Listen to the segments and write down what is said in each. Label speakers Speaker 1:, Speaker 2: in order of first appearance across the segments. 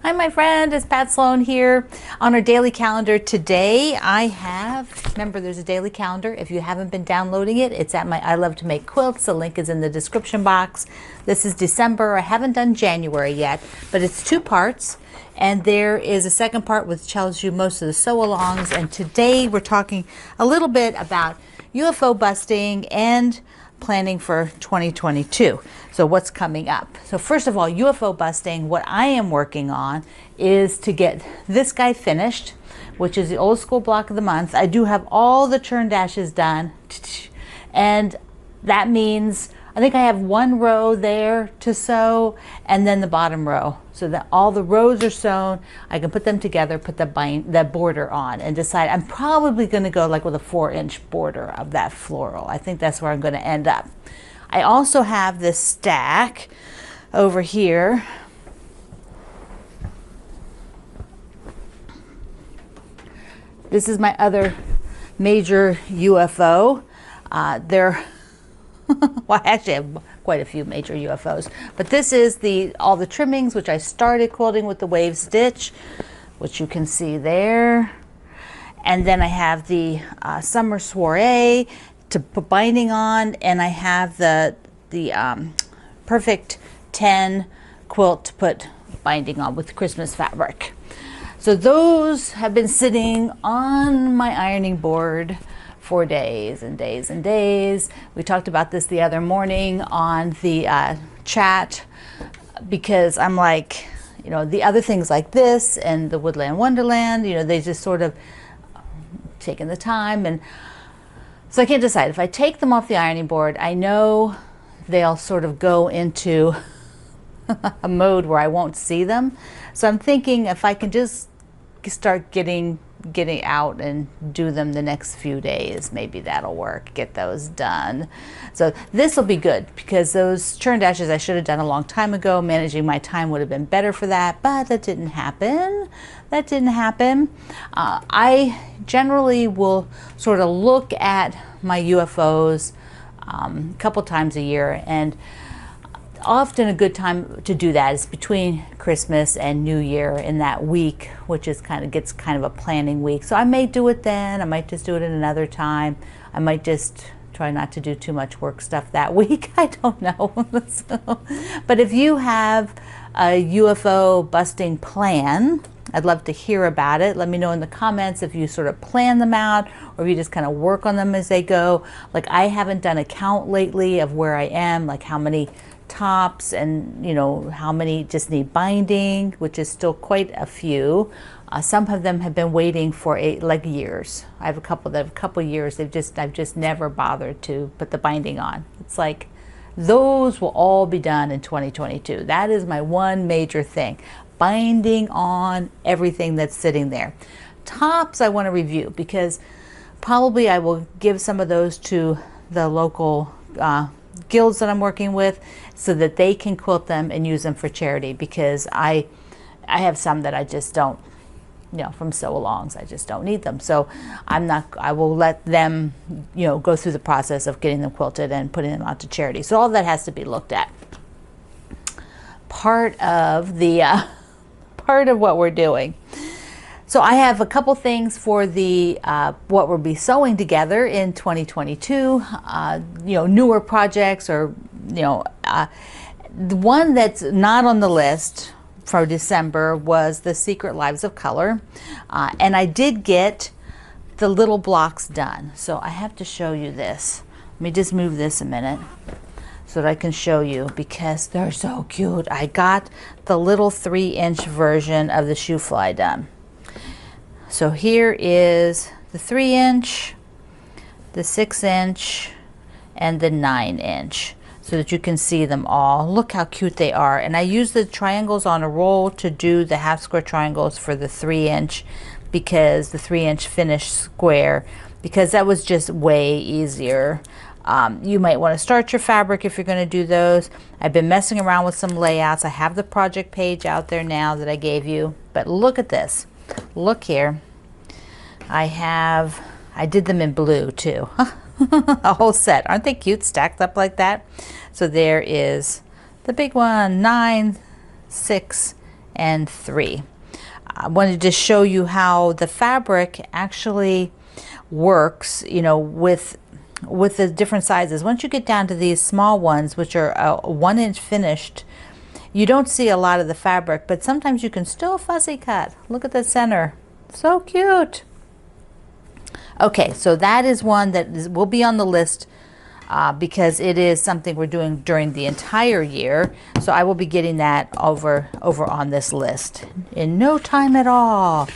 Speaker 1: Hi, my friend, it's Pat Sloan here. On our daily calendar today, I have, remember there's a daily calendar. If you haven't been downloading it, it's at my I Love to Make Quilts. The link is in the description box. This is December. I haven't done January yet, but it's 2 parts. And there is a second part which tells you most of the sew-alongs. And today we're talking a little bit about UFO busting and planning for 2022. So what's coming up? So first of all, UFO busting, what I am working on is to get this guy finished, which is the old school block of the month. I do have all the churn dashes done, and that means I think I have 1 row there to sew and then the bottom row, so that all the rows are sewn. I can put them together, put the border on, and decide. I'm probably going to go like with a 4-inch border of that floral. I think that's where I'm going to end up. I also have this stack over here. This is my other major UFO. Well, I actually have quite a few major UFOs, but this is all the trimmings, which I started quilting with the wave stitch, which you can see there. And then I have the summer soiree to put binding on, and I have the perfect 10 quilt to put binding on with Christmas fabric. So those have been sitting on my ironing board for days and days and days. We talked about this the other morning on the chat, because I'm like, you know, the other things like this and the Woodland Wonderland, you know, they just sort of taken the time, and so I can't decide. If I take them off the ironing board, I know they'll sort of go into a mode where I won't see them. So I'm thinking if I can just start getting out and do them the next few days, maybe that'll work, get those done. So this will be good, because those churn dashes I should have done a long time ago. Managing my time would have been better for that, but that didn't happen. That didn't happen. I generally will sort of look at my UFOs a couple times a year, and often a good time to do that is between Christmas and New Year, in that week, which is gets kind of a planning week. So I may do it then. I might just do it at another time. I might just try not to do too much work stuff that week. I don't know. But if you have a UFO busting plan, I'd love to hear about it. Let me know in the comments if you sort of plan them out, or if you just kind of work on them as they go. Like, I haven't done a count lately of where I am, like how many tops, and you know how many just need binding, which is still quite a few. Some of them have been waiting for like years. I have a couple that have a couple years. I've just never bothered to put the binding on. It's like those will all be done in 2022. That is my one major thing, binding on everything that's sitting there. Tops I want to review, because probably I will give some of those to the local guilds that I'm working with, so that they can quilt them and use them for charity, because I have some that I just don't, you know, from sew-alongs, I just don't need them. So I will let them, you know, go through the process of getting them quilted and putting them out to charity. So all that has to be looked at. Part of what we're doing. So I have a couple things for the what we'll be sewing together in 2022. You know, newer projects, or you know, the one that's not on the list for December was the Secret Lives of Color, and I did get the little blocks done. So I have to show you this. Let me just move this a minute so that I can show you, because they're so cute. I got the little 3-inch version of the shoe fly done. So here is the 3-inch, the 6-inch, and the 9-inch, so that you can see them all. Look how cute they are. And I use the triangles on a roll to do the half square triangles for the 3-inch, because the 3-inch finished square, because that was just way easier. You might want to start your fabric if you're going to do those. I've been messing around with some layouts. I have the project page out there now that I gave you, but look at this. Look here. I did them in blue too. A whole set. Aren't they cute, stacked up like that? So there is the big one, 9, 6, and 3. I wanted to show you how the fabric actually works, you know, with the different sizes. Once you get down to these small ones, which are 1 inch finished, you don't see a lot of the fabric, but sometimes you can still fussy cut. Look at the center, so cute. Okay, so that is one that will be on the list because it is something we're doing during the entire year. So I will be getting that over on this list in no time at all.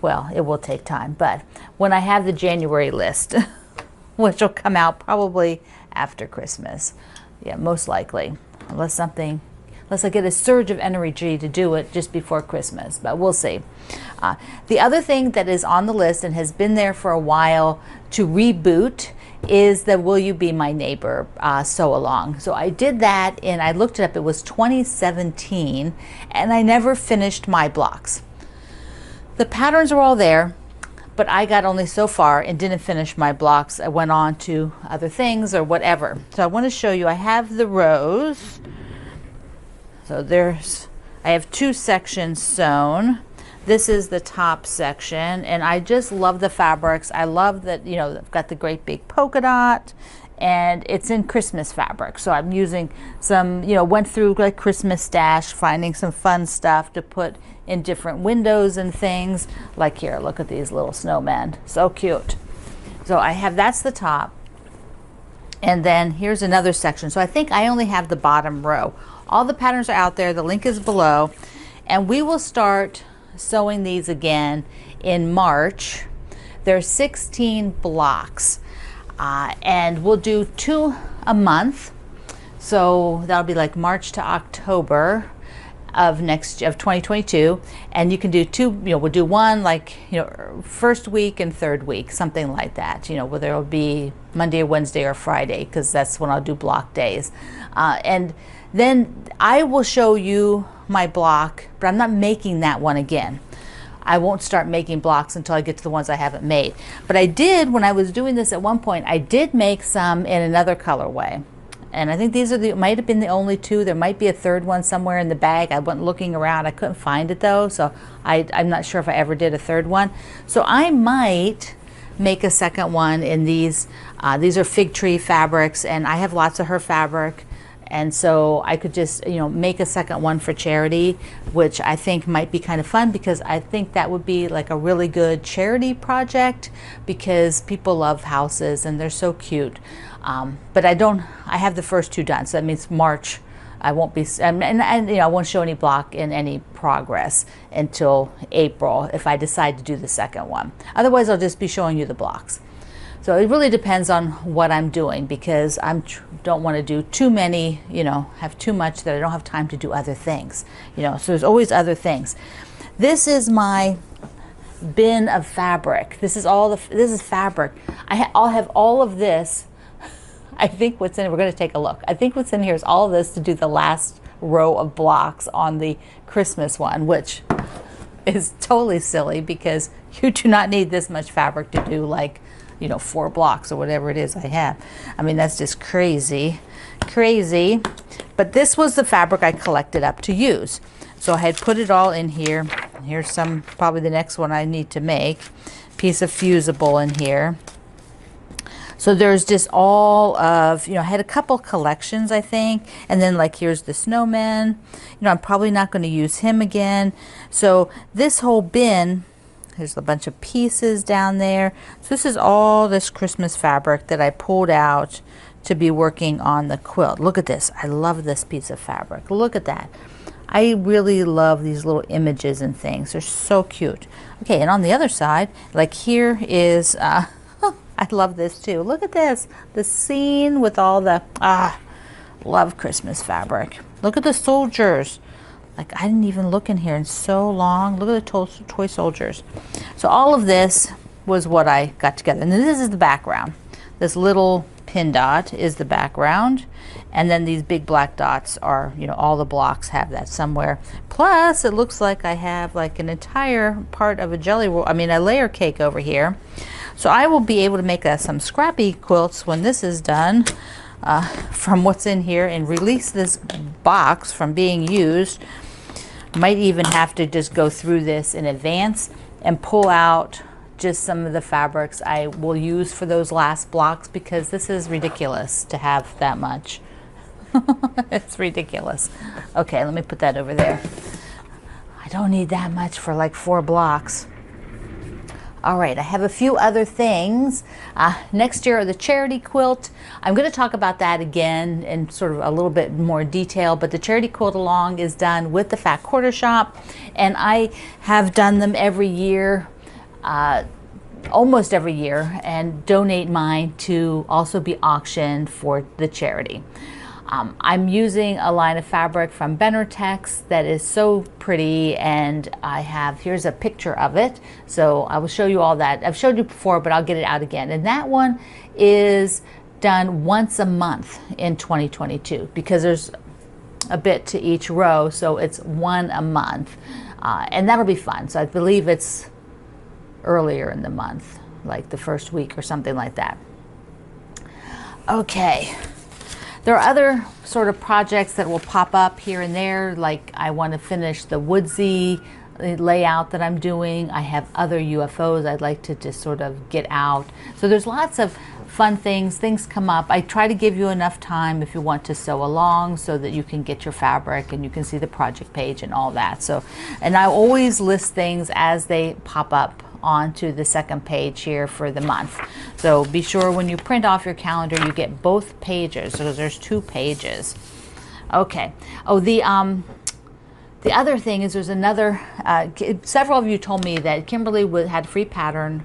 Speaker 1: Well, it will take time, but when I have the January list, which will come out probably after Christmas. Yeah, most likely, unless I get a surge of energy to do it just before Christmas, but we'll see. The other thing that is on the list and has been there for a while to reboot is the Will You Be My Neighbor sew along. So I did that, and I looked it up. It was 2017, and I never finished my blocks. The patterns are all there, but I got only so far and didn't finish my blocks. I went on to other things or whatever. So I want to show you, I have the rows. So I have 2 sections sewn. This is the top section, and I just love the fabrics. I love that, you know, I've got the great big polka dot, and it's in Christmas fabric. So I'm using some, you know, went through like Christmas stash, finding some fun stuff to put in different windows and things. Like here, look at these little snowmen, so cute. So I have, that's the top. And then here's another section. So I think I only have the bottom row. All the patterns are out there, the link is below, and we will start sewing these again in March. There are 16 blocks, and we'll do 2 a month. So that'll be like March to October of 2022, and you can do 2, you know, we'll do one like, you know, first week and third week, something like that, you know, whether it'll be Monday or Wednesday or Friday, because that's when I'll do block days. And then I will show you my block, but I'm not making that one again. I won't start making blocks until I get to the ones I haven't made. But I did, when I was doing this at one point, I did make some in another colorway. And I think these are might have been the only 2. There might be a third one somewhere in the bag. I went looking around. I couldn't find it though, so I'm not sure if I ever did a third one. So I might make a second one in these. These are fig tree fabrics, and I have lots of her fabric. And so I could just, you know, make a second one for charity, which I think might be kind of fun, because I think that would be like a really good charity project, because people love houses and they're so cute. But I have the first 2 done, so that means March I won't be, and you know, I won't show any block in any progress until April if I decide to do the second one. Otherwise I'll just be showing you the blocks. So it really depends on what I'm doing, because I don't want to do too many, you know, have too much that I don't have time to do other things, you know, so there's always other things. This is my bin of fabric. This is fabric. I'll have all of this. I think what's in it, we're going to take a look. I think what's in here is all of this to do the last row of blocks on the Christmas one, which is totally silly, because you do not need this much fabric to do, like, you know, 4 blocks or whatever it is I have. I mean, that's just crazy. But this was the fabric I collected up to use. So I had put it all in here. Here's some, probably the next one I need to make. Piece of fusible in here. So there's just all of, you know, I had a couple collections, I think. And then, like, here's the snowman. You know, I'm probably not going to use him again. So this whole bin, there's a bunch of pieces down there. So this is all this Christmas fabric that I pulled out to be working on the quilt. Look at this. I love this piece of fabric. Look at that. I really love these little images and things. They're so cute. Okay, and on the other side, like, here is, I love this too. Look at this. The scene with all the, love Christmas fabric. Look at the soldiers. Like, I didn't even look in here in so long. Look at the toy soldiers. So all of this was what I got together. And then this is the background. This little pin dot is the background. And then these big black dots are, you know, all the blocks have that somewhere. Plus, it looks like I have like an entire part of a jelly roll, a layer cake over here. So I will be able to make some scrappy quilts when this is done from what's in here, and release this box from being used. Might even have to just go through this in advance and pull out just some of the fabrics I will use for those last blocks, because this is ridiculous to have that much. It's ridiculous. Okay, let me put that over there. I don't need that much for like 4 blocks. All right, I have a few other things. Next year, the charity quilt. I'm going to talk about that again in sort of a little bit more detail, but the charity quilt along is done with the Fat Quarter Shop, and I have done them every year, almost every year, and donate mine to also be auctioned for the charity. I'm using a line of fabric from Benartex that is so pretty, and I have, here's a picture of it. So I will show you all that. I've showed you before, but I'll get it out again. And that one is done once a month in 2022, because there's a bit to each row, so it's 1 a month. And that'll be fun. So I believe it's earlier in the month, like the first week or something like that. Okay. There are other sort of projects that will pop up here and there, like I want to finish the woodsy layout that I'm doing. I have other UFOs I'd like to just sort of get out. So there's lots of fun things come up. I try to give you enough time if you want to sew along so that you can get your fabric and you can see the project page and all that. So, and I always list things as they pop up onto the second page here for the month. So be sure when you print off your calendar you get both pages, because there's 2 pages. Okay. Oh, the other thing is there's another, several of you told me that Kimberly had a free pattern,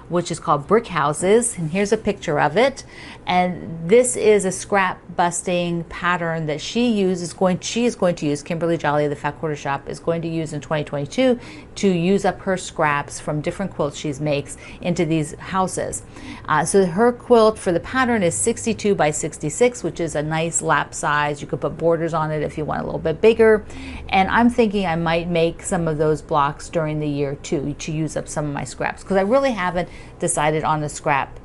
Speaker 1: which is called Brick Houses, and here's a picture of it. And this is a scrap busting pattern that she is going to use, Kimberly Jolly of the Fat Quarter Shop is going to use in 2022 to use up her scraps from different quilts she makes into these houses. So her quilt for the pattern is 62 by 66, which is a nice lap size. You could put borders on it if you want a little bit bigger. And I'm thinking I might make some of those blocks during the year too, to use up some of my scraps, because I really haven't decided on the scrap.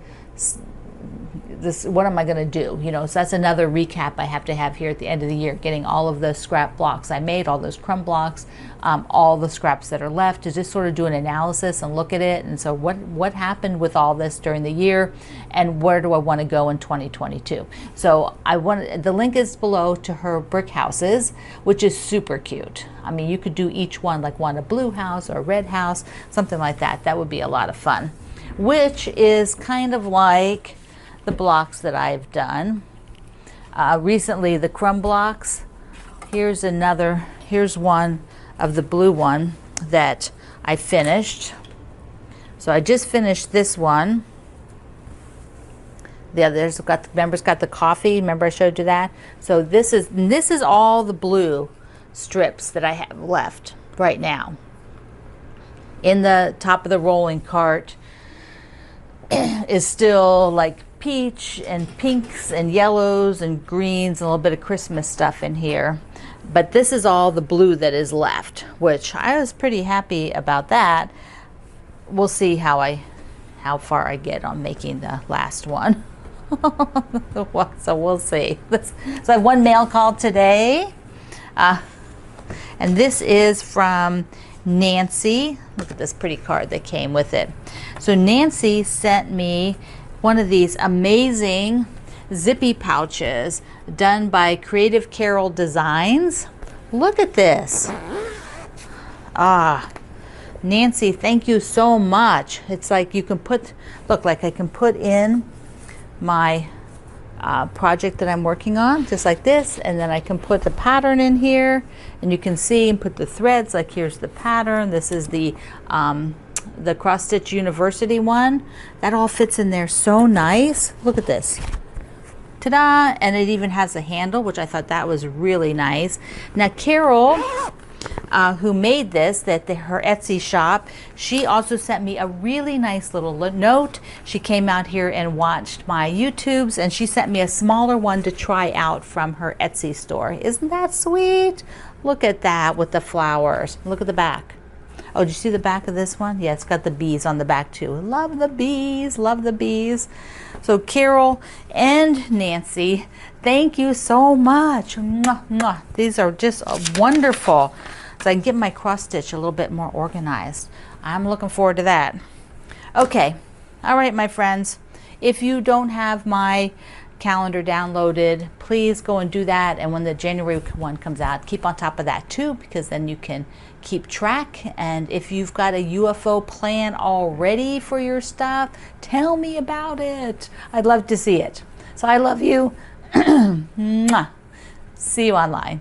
Speaker 1: What am I going to do? You know, so that's another recap I have to have here at the end of the year, getting all of the scrap blocks I made, all those crumb blocks, all the scraps that are left, to just sort of do an analysis and look at it. And so what happened with all this during the year, and where do I want to go in 2022? So the link is below to her brick houses, which is super cute. I mean, you could do each one, like one a blue house or a red house, something like that. That would be a lot of fun, which is kind of like the blocks that I've done recently, the crumb blocks. Here's one of the blue one that I finished. So I just finished this one. The others got the coffee. Remember I showed you that? So this is all the blue strips that I have left right now. In the top of the rolling cart is still like peach and pinks and yellows and greens and a little bit of Christmas stuff in here. But this is all the blue that is left, which I was pretty happy about that. We'll see how far I get on making the last one. So we'll see. So I have one mail call today. And this is from Nancy. Look at this pretty card that came with it. So Nancy sent me one of these amazing zippy pouches done by Creative Carol Designs. Look at this. Nancy, thank you so much. It's like you can put, look, like I can put in my project that I'm working on, just like this, and then I can put the pattern in here, and you can see and put the threads. Like here's the pattern. This is the Cross Stitch University one. That all fits in there so nice. Look at this. Ta-da! And it even has a handle, which I thought that was really nice. Now Carol, who made this, her Etsy shop, she also sent me a really nice little note. She came out here and watched my YouTubes, and she sent me a smaller one to try out from her Etsy store. Isn't that sweet? Look at that with the flowers. Look at the back. Oh, did you see the back of this one? Yeah, it's got the bees on the back too. Love the bees, love the bees. So Carol and Nancy, thank you so much. Mwah, mwah. These are just wonderful. so I can get my cross stitch a little bit more organized. I'm looking forward to that. Okay, all right, my friends, if you don't have my calendar downloaded, please go and do that. And when the January one comes out, keep on top of that too, because then you can keep track. And if you've got a UFO plan already for your stuff, tell me about it. I'd love to see it. So I love you. Mwah. See you online.